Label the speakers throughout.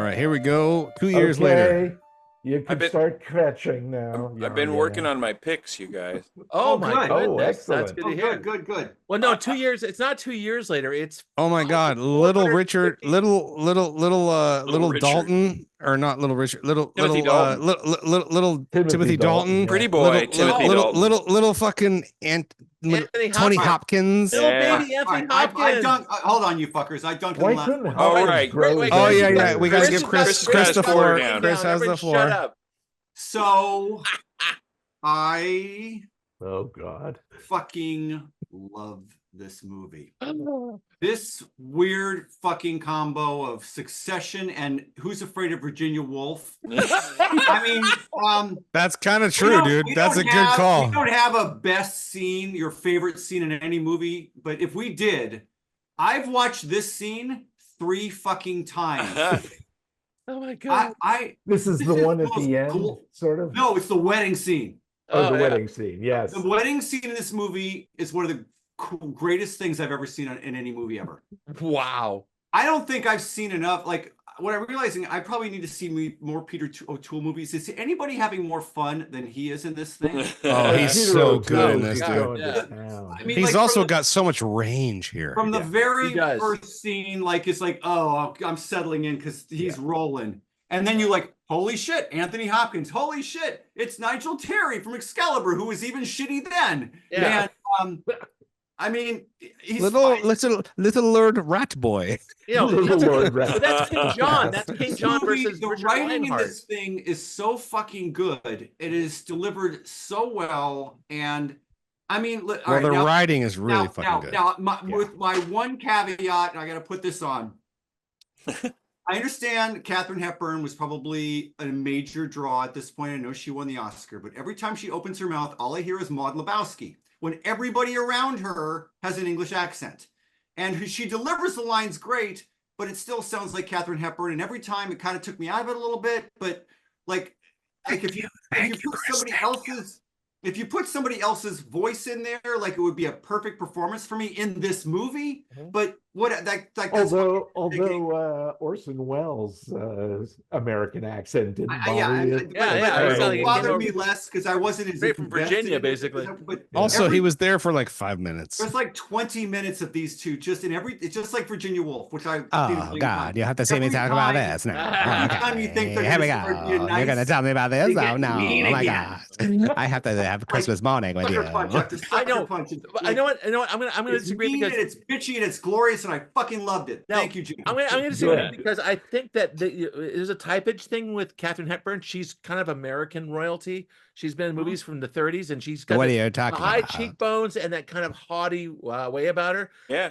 Speaker 1: All right, here we go. 2 years later.
Speaker 2: You can start catching now.
Speaker 3: I've been working on my picks, you guys.
Speaker 4: Oh my
Speaker 2: good.
Speaker 4: goodness.
Speaker 2: Excellent.
Speaker 4: That's good to hear.
Speaker 5: Good.
Speaker 4: Well, no, 2 years. It's not 2 years later. It's
Speaker 1: Oh my God, little Richard, little
Speaker 3: Richard.
Speaker 1: Dalton, or not little Richard,
Speaker 3: Timothy Dalton.
Speaker 1: little Timothy Dalton,
Speaker 3: Pretty boy, Timothy Dalton.
Speaker 1: little fucking Tony Hopkins.
Speaker 4: little baby Anthony Hopkins.
Speaker 5: I dunked. Hold on, you fuckers. I dunked
Speaker 2: Why
Speaker 5: him last.
Speaker 2: couldn't
Speaker 3: Oh,
Speaker 2: Hopkins
Speaker 3: right.
Speaker 2: grow?
Speaker 4: Wait,
Speaker 1: Oh
Speaker 4: Chris,
Speaker 1: yeah. We gotta give Chris
Speaker 3: the floor.
Speaker 1: Chris has the floor.
Speaker 4: Shut up.
Speaker 5: So, I
Speaker 2: Oh God.
Speaker 5: fucking love this movie. This weird fucking combo of Succession and Who's Afraid of Virginia Woolf. I mean,
Speaker 1: That's kind of true, dude. That's a good call.
Speaker 5: We don't have a best scene, your favorite scene in any movie, but if we did, I've watched this scene 3 fucking times.
Speaker 4: Oh my God.
Speaker 2: This is the one at the end, sort of.
Speaker 5: No, it's the wedding scene.
Speaker 2: Oh, the wedding scene. Yes.
Speaker 5: The wedding scene in this movie is one of the greatest things I've ever seen in any movie ever.
Speaker 4: Wow.
Speaker 5: I don't think I've seen enough. Like, what I'm realizing, I probably need to see more Peter O'Toole movies. Is anybody having more fun than he is in this thing?
Speaker 1: Oh, he's
Speaker 2: Peter
Speaker 1: so
Speaker 2: O'Toole
Speaker 1: good in
Speaker 2: is
Speaker 1: this,
Speaker 2: going
Speaker 1: dude.
Speaker 2: to town.
Speaker 5: I mean,
Speaker 1: He's
Speaker 5: like,
Speaker 1: also got so much range here.
Speaker 5: from the very
Speaker 4: he does.
Speaker 5: first scene, like, it's like, oh, I'm settling in because he's rolling. And then you like, holy shit, Anthony Hopkins. Holy shit, it's Nigel Terry from Excalibur, who was even shitty then.
Speaker 4: Yeah.
Speaker 5: And I mean, he's
Speaker 1: little Lord Rat Boy.
Speaker 4: You know,
Speaker 2: Little Lord Rat.
Speaker 4: but that's King John. That's King John
Speaker 5: movie,
Speaker 4: versus
Speaker 5: the
Speaker 4: Richard
Speaker 5: writing
Speaker 4: Lionheart.
Speaker 5: in this thing is so fucking good. It is delivered so well, and I mean, all right,
Speaker 1: The
Speaker 5: now,
Speaker 1: writing is really fucking good.
Speaker 5: Now, with my one caveat, and I got to put this on. I understand Katharine Hepburn was probably a major draw at this point. I know she won the Oscar, but every time she opens her mouth, all I hear is Maud Lebowski, when everybody around her has an English accent. And she delivers the lines great, but it still sounds like Katharine Hepburn. And every time it kind of took me out of it a little bit. But like if you put somebody else's voice in there, like it would be a perfect performance for me in this movie. But
Speaker 2: although Orson Welles' American accent didn't bother you.
Speaker 5: It bothered me less because I wasn't as
Speaker 4: from Virginia, basically.
Speaker 5: But
Speaker 1: Also, he was there for like 5 minutes.
Speaker 5: There's like 20 minutes of these two just in every. It's just like Virginia Woolf, which I.
Speaker 1: Oh God, you have to see me talk about this now.
Speaker 5: Every time you think they're
Speaker 1: Here we
Speaker 5: gonna
Speaker 1: go.
Speaker 5: be nice,
Speaker 1: You're gonna tell me about this?
Speaker 5: they
Speaker 1: Oh
Speaker 5: get
Speaker 1: no!
Speaker 5: mean
Speaker 1: Oh my
Speaker 5: again.
Speaker 1: God! I have to have Christmas morning with you.
Speaker 5: Sucker punch after
Speaker 4: I know.
Speaker 5: sucker punch.
Speaker 4: I know what. I'm gonna
Speaker 5: It's
Speaker 4: disagree
Speaker 5: mean
Speaker 4: because
Speaker 5: and it's bitchy and it's glorious and I fucking loved it.
Speaker 4: Now,
Speaker 5: Thank you, Jim.
Speaker 4: I'm gonna disagree because I think that there's a typage thing with Katharine Hepburn. She's kind of American royalty. She's been in movies from the 30s, and she's got
Speaker 1: What are you talking
Speaker 4: high
Speaker 1: about?
Speaker 4: cheekbones and that kind of haughty way about her.
Speaker 3: Yeah.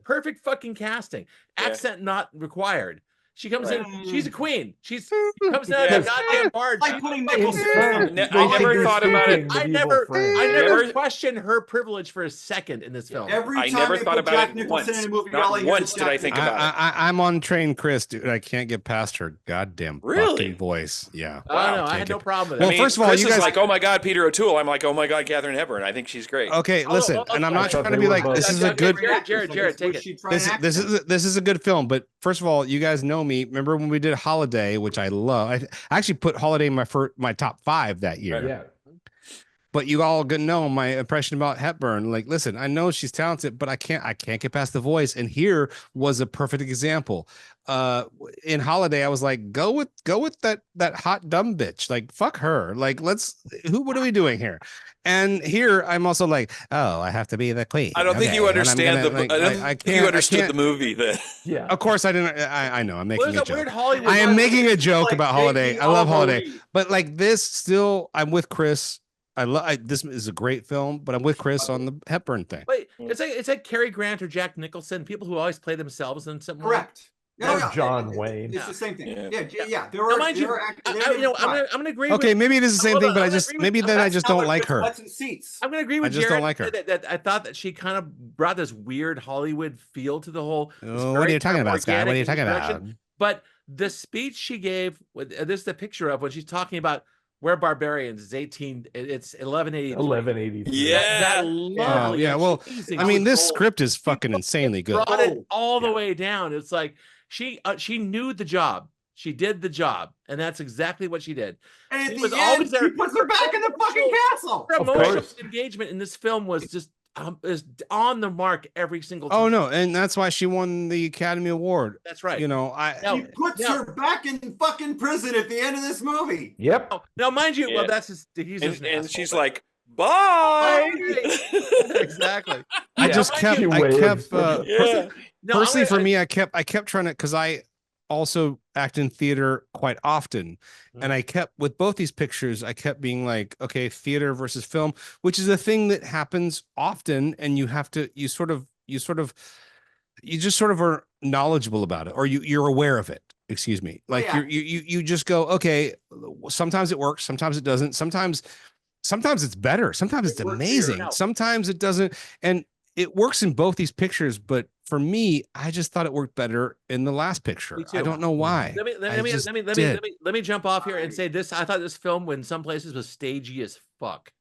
Speaker 4: Perfect fucking casting. Accent not required. She comes in. She's a queen. She comes out of the goddamn barge.
Speaker 5: Like putting nipples.
Speaker 3: I never thought about it.
Speaker 4: I never questioned her privilege for a second in this film.
Speaker 5: Every
Speaker 3: I
Speaker 5: time
Speaker 3: never
Speaker 5: they
Speaker 3: thought
Speaker 5: put
Speaker 3: about
Speaker 5: Jack
Speaker 3: it
Speaker 5: Nicholson
Speaker 3: once.
Speaker 5: in a movie,
Speaker 3: Not
Speaker 5: all I hear
Speaker 3: once
Speaker 5: is
Speaker 3: did I
Speaker 5: Jack
Speaker 3: think
Speaker 5: Nicholson.
Speaker 3: about it.
Speaker 1: I'm on train, Chris, dude. I can't get past her goddamn
Speaker 3: Really?
Speaker 1: fucking voice. Yeah.
Speaker 4: I know. I had no problem with
Speaker 1: Well,
Speaker 4: it.
Speaker 3: I mean,
Speaker 1: first of all,
Speaker 3: Chris
Speaker 1: you
Speaker 3: is
Speaker 1: guys
Speaker 3: like, oh my God, Peter O'Toole. I'm like, oh my God, Katharine Hepburn. I think she's great.
Speaker 1: Okay, listen, and I'm not trying to be like this is a good.
Speaker 4: Jared, take it.
Speaker 1: This is a good film, but first of all, you guys know me. Remember when we did Holiday, which I love. I actually put Holiday in my top 5 that year.
Speaker 2: Yeah.
Speaker 1: But you all gonna know my impression about Hepburn. Like, listen, I know she's talented, but I can't get past the voice. And here was a perfect example. In Holiday, I was like, go with that hot dumb bitch. Like, fuck her. Like, what are we doing here? And here I'm also like, oh, I have to be the queen.
Speaker 3: I don't think you understand
Speaker 1: I don't think
Speaker 3: you understood the movie then.
Speaker 2: Yeah.
Speaker 1: Of course I didn't. I know I'm making a joke.
Speaker 4: Weird Hollywood
Speaker 1: I am making a joke
Speaker 5: like
Speaker 1: about Holiday.
Speaker 5: J.P.
Speaker 1: I love Holiday,
Speaker 5: Marie.
Speaker 1: but like this, still, I'm with Chris. This is a great film, but I'm with Chris on the Hepburn thing.
Speaker 4: Wait, it's like Cary Grant or Jack Nicholson, people who always play themselves in something.
Speaker 5: Correct.
Speaker 2: John Wayne.
Speaker 5: It's the same thing.
Speaker 3: Yeah.
Speaker 5: Yeah.
Speaker 4: Now, mind you, I'm gonna agree.
Speaker 1: Okay,
Speaker 4: with,
Speaker 1: maybe it is the same
Speaker 4: Hold
Speaker 1: thing,
Speaker 4: on,
Speaker 1: but
Speaker 4: I'm
Speaker 1: I
Speaker 4: gonna
Speaker 1: just
Speaker 4: agree with-
Speaker 1: maybe then I just don't like her.
Speaker 4: I'm gonna agree with
Speaker 1: I just
Speaker 4: Jared
Speaker 1: don't like her.
Speaker 4: that I thought that she kind of brought this weird Hollywood feel to the whole.
Speaker 1: Oh, what are you talking about, Scott? What are you talking about?
Speaker 4: But the speech she gave, this is the picture of when she's talking about We're Barbarians. It's 1180.
Speaker 2: 1180.
Speaker 3: Yeah.
Speaker 4: That lovely.
Speaker 1: yeah. Well,
Speaker 4: amazing
Speaker 1: I mean, this
Speaker 4: gold.
Speaker 1: script is fucking insanely good.
Speaker 4: Brought it all the way down. It's like she knew the job. She did the job, and that's exactly what she did.
Speaker 5: And at
Speaker 4: She
Speaker 5: the
Speaker 4: was
Speaker 5: end,
Speaker 4: always there.
Speaker 5: he puts her back in the fucking castle.
Speaker 4: Her
Speaker 2: Of
Speaker 4: emotional
Speaker 2: course.
Speaker 4: engagement in this film was just is on the mark every single time.
Speaker 1: Oh no, and that's why she won the Academy Award.
Speaker 4: That's right.
Speaker 1: You know,
Speaker 5: He puts her back in fucking prison at the end of this movie.
Speaker 2: Yep.
Speaker 4: Now, mind you, well,
Speaker 3: Yeah.
Speaker 4: that's just he's just an
Speaker 3: And
Speaker 4: asshole,
Speaker 3: she's
Speaker 4: but-
Speaker 3: like, bye.
Speaker 4: exactly.
Speaker 1: I
Speaker 2: Yeah.
Speaker 1: just kept
Speaker 2: She
Speaker 1: I
Speaker 2: waves.
Speaker 1: kept
Speaker 3: Yeah.
Speaker 4: No,
Speaker 1: personally for me, I kept trying to, because I also act in theater quite often, and I kept with both these pictures, I kept being like, okay, theater versus film, which is a thing that happens often, and you have to you just sort of are knowledgeable about it, or you're aware of it. Excuse me, like
Speaker 5: yeah.
Speaker 1: you just go, okay, sometimes it works, sometimes it doesn't, sometimes it's better, sometimes it's
Speaker 5: works
Speaker 1: amazing,
Speaker 4: here.
Speaker 1: sometimes it doesn't, and it works in both these pictures. But for me, I just thought it worked better in the last picture.
Speaker 4: Me too.
Speaker 1: I don't know why.
Speaker 4: Let me jump off here and say this. I thought this film, in some places, was stagey as fuck.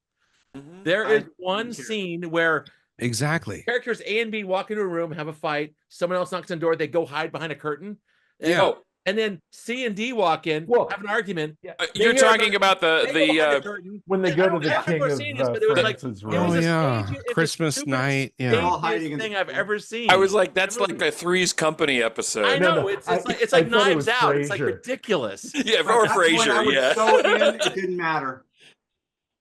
Speaker 3: Mhm.
Speaker 4: There
Speaker 5: I
Speaker 4: is
Speaker 5: don't
Speaker 4: one
Speaker 5: care.
Speaker 4: scene where
Speaker 1: Exactly.
Speaker 4: characters A and B walk into a room, have a fight. Someone else knocks on the door. They go hide behind a curtain. And,
Speaker 1: Yeah.
Speaker 4: and then C and D walk in,
Speaker 2: Well,
Speaker 4: have an argument.
Speaker 3: You're
Speaker 4: They hear
Speaker 3: talking about
Speaker 4: They go behind
Speaker 3: the
Speaker 4: curtain.
Speaker 2: When they
Speaker 4: I
Speaker 2: go to
Speaker 4: don't-
Speaker 2: the
Speaker 4: I don't
Speaker 2: king
Speaker 4: remember
Speaker 2: of
Speaker 4: seeing this, but it was like
Speaker 2: France's
Speaker 4: it was
Speaker 1: Oh
Speaker 4: a
Speaker 1: yeah,
Speaker 4: stagey- it's the
Speaker 1: Christmas
Speaker 4: stupidest,
Speaker 1: night. Yeah.
Speaker 5: All hiding
Speaker 4: stagiest
Speaker 5: in the
Speaker 4: thing I've
Speaker 5: corner.
Speaker 4: ever seen.
Speaker 3: I was like, that's like a Three's Company episode.
Speaker 4: I know
Speaker 2: No,
Speaker 4: it's
Speaker 2: I
Speaker 4: like
Speaker 2: thought it
Speaker 4: Knives
Speaker 2: was
Speaker 4: Out. It's like
Speaker 2: Frasier.
Speaker 4: ridiculous.
Speaker 3: Yeah, or
Speaker 5: That's when I
Speaker 3: Frasier.
Speaker 5: was
Speaker 3: Yeah.
Speaker 5: so in, it didn't matter.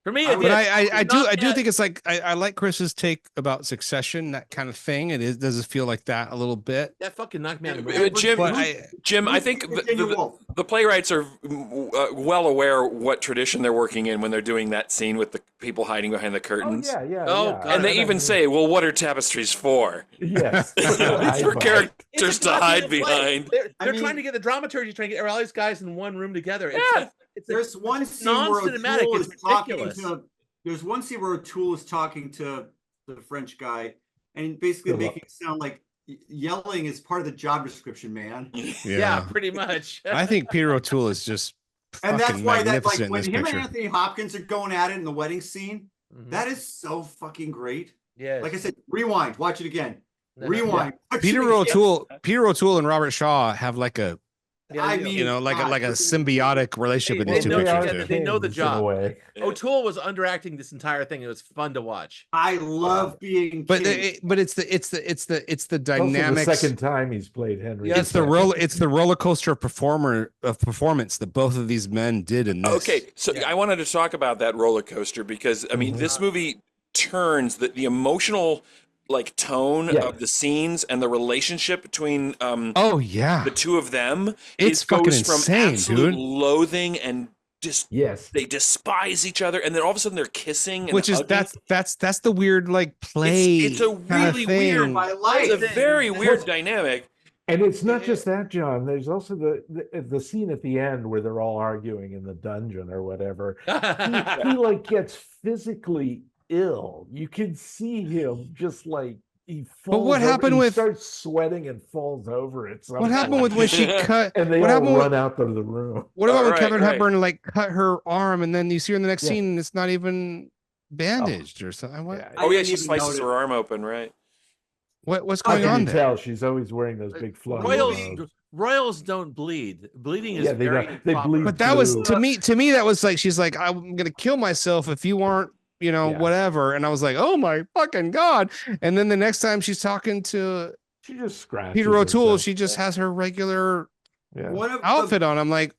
Speaker 4: For me,
Speaker 5: I
Speaker 4: it
Speaker 5: would-
Speaker 4: did.
Speaker 1: But I do
Speaker 4: Yeah.
Speaker 1: think it's like I like Chris's take about Succession, that kind of thing. Does it feel like that a little bit?
Speaker 4: That fucking knocked me out of the
Speaker 3: Yeah,
Speaker 4: movie.
Speaker 3: Jim,
Speaker 1: But
Speaker 3: Jim, I
Speaker 5: Who's
Speaker 3: think
Speaker 5: Virginia Woolf?
Speaker 3: the playwrights are well aware what tradition they're working in when they're doing that scene with the people hiding behind the
Speaker 2: Oh
Speaker 3: curtains.
Speaker 2: yeah, yeah.
Speaker 4: Oh,
Speaker 2: yeah.
Speaker 4: God.
Speaker 3: And they even say, well, what are tapestries for?
Speaker 2: yes.
Speaker 3: It's for characters
Speaker 4: It's a
Speaker 3: to hide
Speaker 4: documented play.
Speaker 3: behind.
Speaker 4: They're
Speaker 5: I
Speaker 4: trying to
Speaker 5: mean-
Speaker 4: get the dramaturgy, trying to get all these guys in one room together. It's
Speaker 3: Yeah.
Speaker 4: like, it's
Speaker 5: There's one scene where
Speaker 4: non-cinematic.
Speaker 5: O'Toole
Speaker 4: It's
Speaker 5: is talking
Speaker 4: ridiculous.
Speaker 5: to. There's one scene where O'Toole is talking to the French guy, and basically
Speaker 2: Philip.
Speaker 5: making it sound like yelling is part of the job description, man.
Speaker 4: yeah, pretty much.
Speaker 1: I think Peter O'Toole is just
Speaker 5: And that's
Speaker 1: fucking
Speaker 5: why that,
Speaker 1: magnificent
Speaker 5: like,
Speaker 1: in
Speaker 5: when
Speaker 1: this
Speaker 5: him
Speaker 1: picture.
Speaker 5: and Anthony Hopkins are going at it in the wedding scene,
Speaker 4: Mhm.
Speaker 5: that is so fucking great.
Speaker 4: Yes.
Speaker 5: Like I said, rewind, watch it again.
Speaker 4: No,
Speaker 5: Rewind. watch it
Speaker 1: Peter
Speaker 5: again.
Speaker 1: O'Toole and Robert Shaw have like a
Speaker 4: Yeah,
Speaker 5: I
Speaker 4: yeah.
Speaker 5: mean,
Speaker 1: like a
Speaker 5: God,
Speaker 1: symbiotic relationship
Speaker 4: They
Speaker 1: with these two
Speaker 4: know
Speaker 1: pictures.
Speaker 4: together.
Speaker 1: too.
Speaker 4: They know the
Speaker 2: kings
Speaker 4: job.
Speaker 2: in a way.
Speaker 4: O'Toole was underacting this entire thing. It was fun to watch.
Speaker 5: I love being
Speaker 1: But
Speaker 5: king.
Speaker 1: it's the
Speaker 2: Also the
Speaker 1: dynamics.
Speaker 2: second time he's played Henry.
Speaker 4: Yeah,
Speaker 1: It's the roller coaster of performance that both of these men did in this.
Speaker 3: Okay, so
Speaker 4: Yeah.
Speaker 3: I wanted to talk about that roller coaster because I mean, this movie turns the emotional like tone
Speaker 2: Yeah.
Speaker 3: of the scenes and the relationship between
Speaker 1: Oh yeah,
Speaker 3: the two of them.
Speaker 1: It's
Speaker 3: it
Speaker 1: fucking
Speaker 3: goes from
Speaker 1: insane,
Speaker 3: absolute
Speaker 1: dude.
Speaker 3: loathing and just
Speaker 2: Yes.
Speaker 3: they despise each other, and then all of a sudden they're kissing. And
Speaker 1: which is
Speaker 3: hugging.
Speaker 1: that's the weird like play.
Speaker 3: It's a
Speaker 1: kinda
Speaker 3: really
Speaker 1: thing.
Speaker 3: weird.
Speaker 5: I
Speaker 3: It's
Speaker 5: like
Speaker 3: a
Speaker 5: it.
Speaker 3: very weird dynamic.
Speaker 2: And it's not just that, John. There's also the scene at the end where they're all arguing in the dungeon or whatever. He like gets physically ill. You can see him just like he falls.
Speaker 1: what
Speaker 2: over-
Speaker 1: happened
Speaker 2: he
Speaker 1: with-
Speaker 2: starts sweating and falls over at some
Speaker 1: What happened
Speaker 2: point.
Speaker 1: with when she cut?
Speaker 2: And they
Speaker 1: what
Speaker 2: all
Speaker 1: happened with-
Speaker 2: run out of the room.
Speaker 1: What about when
Speaker 3: Right,
Speaker 1: Catherine
Speaker 3: right.
Speaker 1: Hepburn like cut her arm and then you see her in the next
Speaker 2: Yeah.
Speaker 1: scene and it's not even bandaged or something? What,
Speaker 2: Yeah.
Speaker 5: I
Speaker 3: Oh yeah,
Speaker 5: didn't
Speaker 3: she
Speaker 5: even
Speaker 3: slices
Speaker 5: notice.
Speaker 3: her arm open, right?
Speaker 1: what's
Speaker 2: How
Speaker 1: going
Speaker 2: can
Speaker 1: on
Speaker 2: you
Speaker 1: there?
Speaker 2: tell? She's always wearing those big flowy gloves.
Speaker 4: Royals don't bleed. Bleeding is
Speaker 2: Yeah, they
Speaker 4: very
Speaker 2: don't. They
Speaker 4: proper.
Speaker 2: bleed.
Speaker 1: But that was
Speaker 2: blue.
Speaker 1: to me that was like she's like I'm gonna kill myself if you aren't
Speaker 2: Yeah.
Speaker 1: whatever, and I was like, oh my fucking god. And then the next time she's talking to
Speaker 2: She just scratches.
Speaker 1: Peter O'Toole,
Speaker 2: herself.
Speaker 1: she just has her regular
Speaker 2: Yeah.
Speaker 5: One of
Speaker 1: outfit on. I'm like,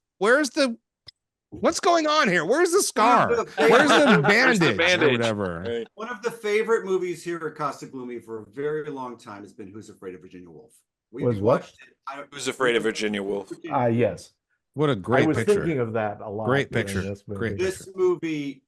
Speaker 1: what's going on here? Where's the scar?
Speaker 5: One of the-
Speaker 1: Where's the
Speaker 3: Where's the
Speaker 1: bandage, or
Speaker 3: bandage?
Speaker 1: whatever?
Speaker 3: Right.
Speaker 5: One of the favorite movies here at Costa Gloomy for a very long time has been Who's Afraid of Virginia Woolf. We
Speaker 2: Was what?
Speaker 5: watched it.
Speaker 3: Who's Afraid of Virginia Woolf?
Speaker 2: Yes.
Speaker 1: What a
Speaker 2: I
Speaker 1: great
Speaker 2: was
Speaker 1: picture.
Speaker 2: thinking of that a lot.
Speaker 1: Great
Speaker 2: during
Speaker 1: picture.
Speaker 2: This movie.
Speaker 1: Great
Speaker 5: This movie,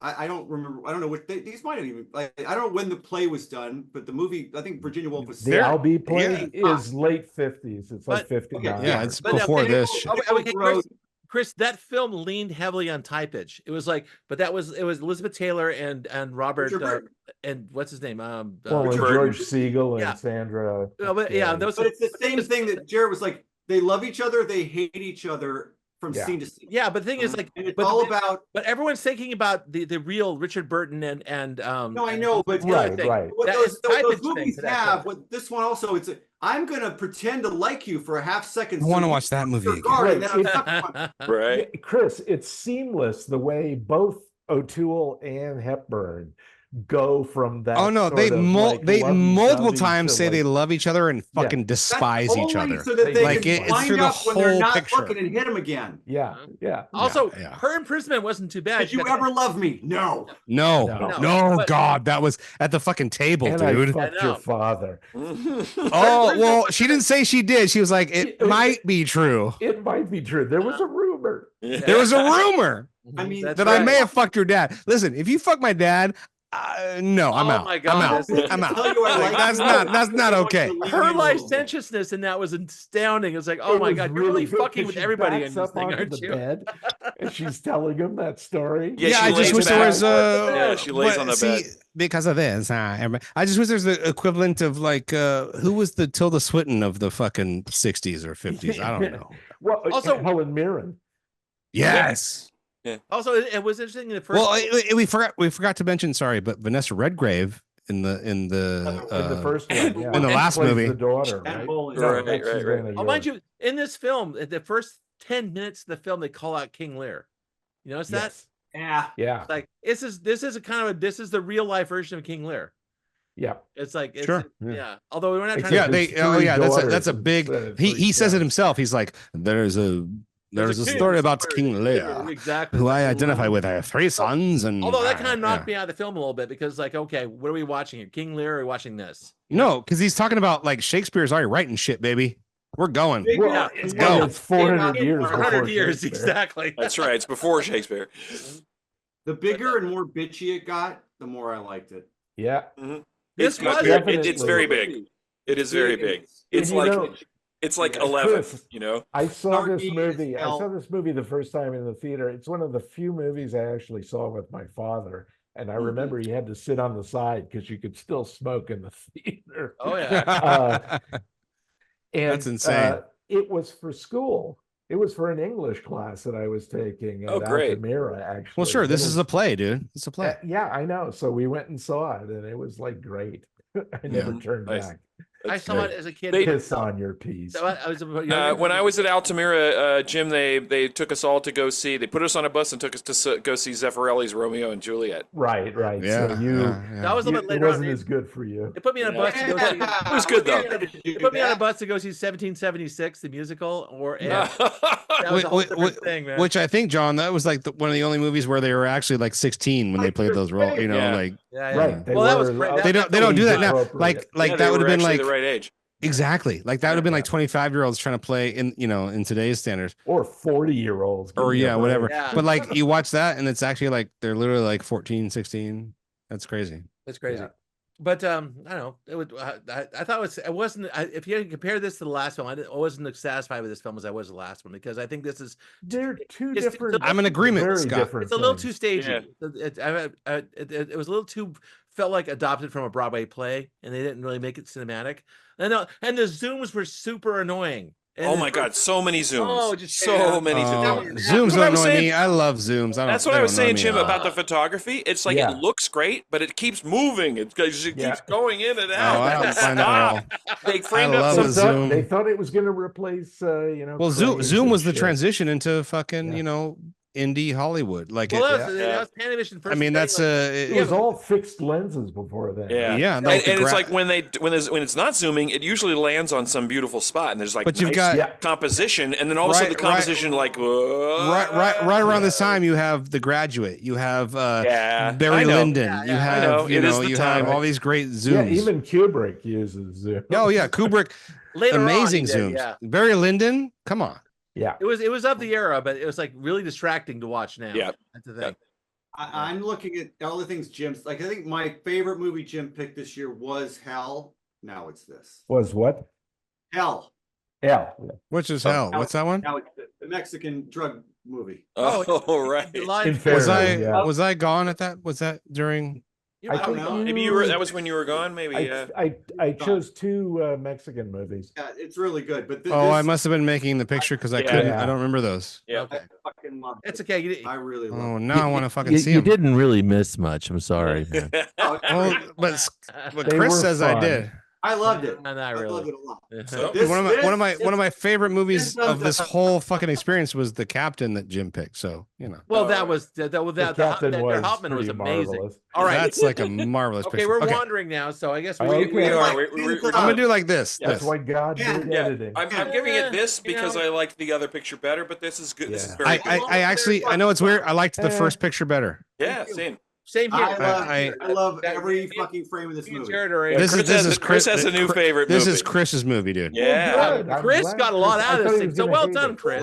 Speaker 5: I don't remember. I don't know what these might have even. Like, I don't know when the play was done, but the movie. I think Virginia Woolf was.
Speaker 2: The
Speaker 1: There-
Speaker 2: Albee play
Speaker 5: yeah.
Speaker 2: is late 50s. It's like
Speaker 4: But-
Speaker 2: 59.
Speaker 1: Yeah, it's
Speaker 4: But now,
Speaker 1: before
Speaker 4: okay,
Speaker 1: this.
Speaker 4: okay,
Speaker 1: shit.
Speaker 4: okay, Chris, that film leaned heavily on typage. It was like, but it was Elizabeth Taylor and Robert
Speaker 5: Richard Burton.
Speaker 4: and what's his name?
Speaker 2: Well, and
Speaker 3: Richard
Speaker 2: George Siegel and
Speaker 4: Yeah.
Speaker 2: Sandra.
Speaker 4: No, but yeah, that was
Speaker 5: But it's the same thing that Jared was like. They love each other. They hate each other. from
Speaker 2: Yeah.
Speaker 5: scene to scene.
Speaker 4: Yeah, but the thing is, like,
Speaker 5: And it's
Speaker 4: but
Speaker 5: all about.
Speaker 4: but everyone's thinking about the real Richard Burton and
Speaker 5: No, I know, but
Speaker 4: the other
Speaker 2: Right,
Speaker 4: thing.
Speaker 2: right.
Speaker 5: what
Speaker 4: That
Speaker 5: those,
Speaker 4: is a typage
Speaker 5: those
Speaker 4: thing
Speaker 5: movies
Speaker 4: to that
Speaker 5: have,
Speaker 4: film.
Speaker 5: what this one also, it's I'm gonna pretend to like you for a half second.
Speaker 1: I want to watch that movie again.
Speaker 3: Right.
Speaker 2: Yeah, Chris, it's seamless the way both O'Toole and Hepburn go from that.
Speaker 1: Oh no, they
Speaker 2: sort of, like,
Speaker 1: they multiple
Speaker 2: lovey-dovey
Speaker 1: times
Speaker 2: to,
Speaker 1: say they
Speaker 2: like,
Speaker 1: love each other and
Speaker 2: Yeah.
Speaker 1: fucking despise each
Speaker 5: Only
Speaker 1: other.
Speaker 5: so that they
Speaker 2: Like,
Speaker 5: can
Speaker 1: it's
Speaker 5: wind
Speaker 1: through the
Speaker 5: up when they're
Speaker 1: whole
Speaker 5: not
Speaker 1: picture.
Speaker 5: looking and hit him again.
Speaker 2: Yeah, yeah.
Speaker 4: Also,
Speaker 1: Yeah.
Speaker 4: her imprisonment wasn't too bad.
Speaker 5: Did you ever love me? No.
Speaker 1: No,
Speaker 2: No.
Speaker 1: no,
Speaker 4: But-
Speaker 1: God, that was at the fucking table,
Speaker 2: And I
Speaker 1: dude.
Speaker 2: fucked
Speaker 4: I
Speaker 2: your
Speaker 4: know.
Speaker 2: father.
Speaker 1: Oh, well, she didn't say she did. She was like, it might be true.
Speaker 2: It might be true. There was a rumor.
Speaker 1: There was a rumor
Speaker 5: I mean,
Speaker 4: That's
Speaker 1: that
Speaker 4: right.
Speaker 1: I may have fucked your dad. Listen, if you fuck my dad, no, I'm
Speaker 4: Oh
Speaker 1: out.
Speaker 4: my
Speaker 1: I'm
Speaker 4: God.
Speaker 1: out. I'm out.
Speaker 5: Tell you I
Speaker 1: Like,
Speaker 5: like
Speaker 1: that's
Speaker 5: you.
Speaker 1: not
Speaker 5: I want you
Speaker 1: okay.
Speaker 5: to leave me
Speaker 4: Her
Speaker 5: alone.
Speaker 4: licentiousness in that was astounding. It's like, oh
Speaker 2: It
Speaker 4: my
Speaker 2: was
Speaker 4: God, you're really
Speaker 2: good,
Speaker 4: fucking
Speaker 2: 'cause
Speaker 4: with
Speaker 2: she
Speaker 4: everybody
Speaker 2: backs
Speaker 4: in this
Speaker 2: up
Speaker 4: thing,
Speaker 2: onto
Speaker 4: aren't
Speaker 2: the
Speaker 4: you?
Speaker 2: bed, and she's telling him that story.
Speaker 3: Yeah,
Speaker 1: Yeah,
Speaker 3: she
Speaker 1: I just
Speaker 3: lays
Speaker 1: wish there
Speaker 3: back.
Speaker 1: was
Speaker 3: Yeah, she lays
Speaker 1: but
Speaker 3: on the
Speaker 1: see,
Speaker 3: bed.
Speaker 1: because of this. I just wish there's the equivalent of like who was the Tilda Swinton of the fucking 60s or 50s? I don't know.
Speaker 2: Well,
Speaker 4: Also-
Speaker 2: Helen Mirren.
Speaker 1: Yes.
Speaker 4: Also, it was interesting in the first.
Speaker 1: Well, we forgot to mention. Sorry, but Vanessa Redgrave in the
Speaker 2: In the first one, yeah.
Speaker 1: in the last
Speaker 2: Plays
Speaker 1: movie.
Speaker 2: the daughter,
Speaker 5: And
Speaker 2: right?
Speaker 5: Bowling.
Speaker 2: No,
Speaker 3: Right,
Speaker 2: that's
Speaker 3: right,
Speaker 2: Susanna
Speaker 4: Oh, mind
Speaker 2: York.
Speaker 4: you, in this film, at the first 10 minutes of the film, they call out King Lear. You notice that?
Speaker 2: Yes.
Speaker 5: Yeah.
Speaker 2: Yeah,
Speaker 4: Like, this is a kind of this is the real life version of King Lear.
Speaker 2: yeah.
Speaker 4: It's like,
Speaker 1: Sure,
Speaker 4: yeah.
Speaker 1: yeah.
Speaker 4: Although we're not trying
Speaker 1: Yeah,
Speaker 4: to.
Speaker 1: they.
Speaker 2: His
Speaker 1: Oh,
Speaker 2: three
Speaker 1: yeah. That's a
Speaker 2: daughters
Speaker 1: big.
Speaker 2: and
Speaker 1: He says it
Speaker 2: sons.
Speaker 1: himself. He's like, there's a story about King Lear,
Speaker 4: Exactly.
Speaker 1: who I
Speaker 4: Like,
Speaker 1: identify with. I have 3 sons, and
Speaker 4: although that kind of knocked
Speaker 1: yeah.
Speaker 4: me out of the film a little bit because, like, okay, what are we watching here? King Lear, or are we watching this?
Speaker 1: No, because he's talking about like Shakespeare's already writing shit, baby. We're going.
Speaker 2: Well,
Speaker 4: Yeah,
Speaker 2: it's,
Speaker 1: go.
Speaker 2: it's 400
Speaker 4: In
Speaker 2: years
Speaker 4: 400
Speaker 2: before
Speaker 4: years,
Speaker 2: Shakespeare.
Speaker 4: exactly.
Speaker 3: That's right. It's before Shakespeare.
Speaker 5: The bigger and more bitchy it got, the more I liked it.
Speaker 2: Yeah.
Speaker 4: This
Speaker 3: It's got
Speaker 4: was
Speaker 3: very-
Speaker 2: definitely-
Speaker 3: it's very big. It is very big. It's
Speaker 2: And you
Speaker 3: like
Speaker 2: know,
Speaker 3: it's like
Speaker 5: Yeah,
Speaker 3: 11.
Speaker 2: Chris,
Speaker 3: You know.
Speaker 2: I saw this
Speaker 5: Snarky as
Speaker 2: movie. I
Speaker 5: hell.
Speaker 2: saw this movie the first time in the theater. It's one of the few movies I actually saw with my father. And I remember he had to sit on the side because you could still smoke in the theater.
Speaker 4: Oh yeah.
Speaker 2: And
Speaker 1: That's insane.
Speaker 2: It was for school. It was for an English class that I was taking at
Speaker 3: Oh, great.
Speaker 2: Altamira, actually.
Speaker 1: Well, sure. This is
Speaker 2: Middle-
Speaker 1: a play, dude. It's a play.
Speaker 2: yeah, I know. So we went and saw it, and it was like great. I never
Speaker 1: Yeah.
Speaker 2: turned
Speaker 3: Nice.
Speaker 2: back.
Speaker 4: I
Speaker 3: That's
Speaker 4: saw
Speaker 3: great.
Speaker 4: it as a kid.
Speaker 3: They-
Speaker 2: Piss on your piece.
Speaker 4: I was
Speaker 3: When I was at Altamira, Jim, they took us all to go see. They put us on a bus and took us to go see Zeffirelli's Romeo and Juliet.
Speaker 2: Right, right.
Speaker 1: Yeah.
Speaker 2: So you,
Speaker 1: yeah.
Speaker 4: That was a
Speaker 2: you-
Speaker 4: little bit
Speaker 2: it
Speaker 4: later on.
Speaker 2: wasn't as good for you.
Speaker 4: They put me on a bus to go see.
Speaker 3: It was good though.
Speaker 4: They put me on a bus to go see 1776, the musical, and that was a whole different thing, man.
Speaker 1: Which I think, John, that was like one of the only movies where they were actually like 16 when they played those roles. You know,
Speaker 3: Yeah.
Speaker 1: like
Speaker 4: yeah, yeah.
Speaker 2: Right. They
Speaker 4: Well, that was
Speaker 2: were,
Speaker 4: great.
Speaker 2: uh,
Speaker 4: That-
Speaker 1: they don't do that now.
Speaker 2: Appropriate.
Speaker 1: Like
Speaker 3: Yeah,
Speaker 1: that
Speaker 3: they
Speaker 1: would have
Speaker 3: were
Speaker 1: been
Speaker 3: actually
Speaker 1: like
Speaker 3: the right age.
Speaker 1: exactly like that would have been like
Speaker 2: Yeah.
Speaker 1: 25-year-olds trying to play in in today's standards.
Speaker 2: Or 40-year-olds.
Speaker 1: Or yeah, whatever.
Speaker 4: Yeah.
Speaker 1: But like you watch that and it's actually like they're literally like 14, 16. That's crazy.
Speaker 4: That's crazy.
Speaker 2: Yeah.
Speaker 4: But I don't know. It would. I thought it wasn't. If you compare this to the last film, I wasn't as satisfied with this film as I was the last one because I think this is
Speaker 2: They're two
Speaker 4: It's-
Speaker 2: different.
Speaker 1: I'm in agreement,
Speaker 2: very
Speaker 1: Scott.
Speaker 2: different
Speaker 4: it's a little
Speaker 2: things.
Speaker 4: too stagey.
Speaker 3: Yeah.
Speaker 4: It was a little too felt like adopted from a Broadway play, and they didn't really make it cinematic. And the zooms were super annoying. And
Speaker 3: Oh my God, so many zooms.
Speaker 4: Oh, just-
Speaker 3: so
Speaker 4: yeah.
Speaker 3: many
Speaker 1: Oh,
Speaker 3: zooms.
Speaker 1: zooms
Speaker 3: That's what I
Speaker 1: don't
Speaker 3: was
Speaker 1: annoy
Speaker 3: saying.
Speaker 1: me. I love zooms.
Speaker 3: That's what
Speaker 1: they
Speaker 3: I was
Speaker 1: don't annoy
Speaker 3: saying,
Speaker 1: me
Speaker 3: Jim,
Speaker 1: at all.
Speaker 3: about the photography. It's like
Speaker 2: Yeah.
Speaker 3: it looks great, but it keeps moving. It
Speaker 2: Yeah.
Speaker 3: keeps going in and
Speaker 1: Oh,
Speaker 3: out.
Speaker 1: I don't find that at all.
Speaker 3: They framed
Speaker 1: I
Speaker 3: up
Speaker 1: love
Speaker 3: some
Speaker 1: a
Speaker 2: They
Speaker 1: zoom.
Speaker 2: they thought it was going to replace,
Speaker 1: Well, Zoom
Speaker 2: cranes
Speaker 1: Zoom
Speaker 2: and
Speaker 1: was the
Speaker 2: shit.
Speaker 1: transition into fucking
Speaker 2: Yeah.
Speaker 1: indie Hollywood. Like
Speaker 4: Well,
Speaker 1: it,
Speaker 4: that was Panavision first.
Speaker 1: I mean that's
Speaker 2: It was all fixed lenses before then.
Speaker 3: Yeah,
Speaker 1: Yeah,
Speaker 3: and,
Speaker 1: like the
Speaker 3: and it's
Speaker 1: gra-
Speaker 3: like when it's not zooming, it usually lands on some beautiful spot, and there's like
Speaker 1: But you've
Speaker 3: nice
Speaker 1: got-
Speaker 2: Yeah.
Speaker 3: composition, and then all of a sudden the
Speaker 1: Right, right.
Speaker 3: composition like
Speaker 1: right around this time you have The Graduate, you have
Speaker 3: Yeah,
Speaker 1: Barry
Speaker 3: I know.
Speaker 1: Lyndon,
Speaker 4: Yeah,
Speaker 1: you
Speaker 4: yeah.
Speaker 1: have
Speaker 3: I know.
Speaker 1: you
Speaker 3: It is
Speaker 1: know
Speaker 3: the
Speaker 1: you
Speaker 3: time.
Speaker 1: have all these great zooms.
Speaker 2: Yeah, even Kubrick uses zoom.
Speaker 1: Oh yeah, Kubrick,
Speaker 4: later
Speaker 1: amazing
Speaker 4: on, he
Speaker 1: zooms.
Speaker 4: did, yeah.
Speaker 1: Barry Lyndon, come on.
Speaker 2: Yeah.
Speaker 4: It was of the era, but it was like really distracting to watch now.
Speaker 3: Yeah.
Speaker 4: That's the thing.
Speaker 3: Yeah.
Speaker 5: I'm looking at all the things Jim's like. I think my favorite movie Jim picked this year was Hell. Now it's this.
Speaker 2: Was what?
Speaker 5: Hell.
Speaker 2: Yeah.
Speaker 1: Which is
Speaker 3: Oh,
Speaker 1: hell? What's that one?
Speaker 5: Now it's the Mexican drug movie.
Speaker 3: Oh, right.
Speaker 4: The line-
Speaker 2: In
Speaker 1: Was
Speaker 2: fairness,
Speaker 1: I
Speaker 2: yeah.
Speaker 1: was I gone at that? Was that during?
Speaker 4: You're
Speaker 2: I
Speaker 5: I don't
Speaker 4: probably
Speaker 5: know.
Speaker 4: gone.
Speaker 3: Maybe you were. That was when you were gone. Maybe.
Speaker 2: I chose two Mexican movies.
Speaker 5: Yeah, it's really good. But
Speaker 1: Oh, I
Speaker 5: this,
Speaker 1: must have been making the picture because I
Speaker 3: Yeah.
Speaker 1: couldn't.
Speaker 2: Yeah.
Speaker 1: I don't remember those.
Speaker 3: Yeah.
Speaker 4: Okay.
Speaker 5: I fucking love
Speaker 4: It's
Speaker 5: it.
Speaker 4: okay.
Speaker 5: I really love
Speaker 1: Oh,
Speaker 5: it.
Speaker 1: now I want to fucking see
Speaker 4: You
Speaker 1: them.
Speaker 4: didn't really miss much. I'm sorry, man.
Speaker 5: Oh, it's
Speaker 1: Well,
Speaker 5: great.
Speaker 1: but
Speaker 2: They
Speaker 1: Chris
Speaker 2: were
Speaker 1: says I
Speaker 2: fun.
Speaker 1: did.
Speaker 5: I loved it.
Speaker 4: Not
Speaker 5: I
Speaker 4: really.
Speaker 5: loved it a lot.
Speaker 3: So-
Speaker 5: This-
Speaker 1: one of my favorite movies
Speaker 5: does
Speaker 1: of this
Speaker 5: the-
Speaker 1: whole fucking experience was The Captain that Jim picked. So you know,
Speaker 4: Well,
Speaker 3: Oh,
Speaker 4: that
Speaker 3: right.
Speaker 4: was that.
Speaker 2: The
Speaker 4: That
Speaker 2: Captain
Speaker 4: the
Speaker 2: was
Speaker 4: Hauptmann was
Speaker 2: pretty
Speaker 4: amazing.
Speaker 2: marvelous.
Speaker 4: All right.
Speaker 1: that's like a marvelous
Speaker 4: Okay,
Speaker 1: picture.
Speaker 4: we're
Speaker 1: Okay,
Speaker 4: wandering now, so I guess
Speaker 2: Okay.
Speaker 3: We are.
Speaker 5: I'm
Speaker 1: I'm gonna do like this.
Speaker 5: Yeah,
Speaker 2: That's
Speaker 1: this.
Speaker 2: why God
Speaker 5: Yeah,
Speaker 2: did
Speaker 3: Yeah,
Speaker 2: editing.
Speaker 3: I'm giving it this
Speaker 4: You
Speaker 3: because
Speaker 4: know.
Speaker 3: I liked the other picture better, but this is good. This is
Speaker 2: Yeah.
Speaker 3: very. good.
Speaker 1: I actually I know it's weird. I liked the first picture better.
Speaker 3: Yeah, same.
Speaker 4: Same here.
Speaker 5: I love
Speaker 4: That-
Speaker 5: every
Speaker 4: that-
Speaker 5: fucking frame of this movie.
Speaker 4: Jared are
Speaker 1: This is
Speaker 3: Chris has a new favorite
Speaker 1: This
Speaker 3: movie.
Speaker 1: is Chris's movie, dude.
Speaker 3: Yeah.
Speaker 2: Well, good. I'm
Speaker 4: Chris
Speaker 2: glad
Speaker 4: got a lot
Speaker 2: Chris-
Speaker 4: out
Speaker 2: I
Speaker 4: of
Speaker 2: thought
Speaker 4: this
Speaker 2: he
Speaker 4: thing.
Speaker 2: was
Speaker 4: So
Speaker 2: gonna
Speaker 4: well
Speaker 2: hate
Speaker 4: done,
Speaker 2: it.
Speaker 4: Chris.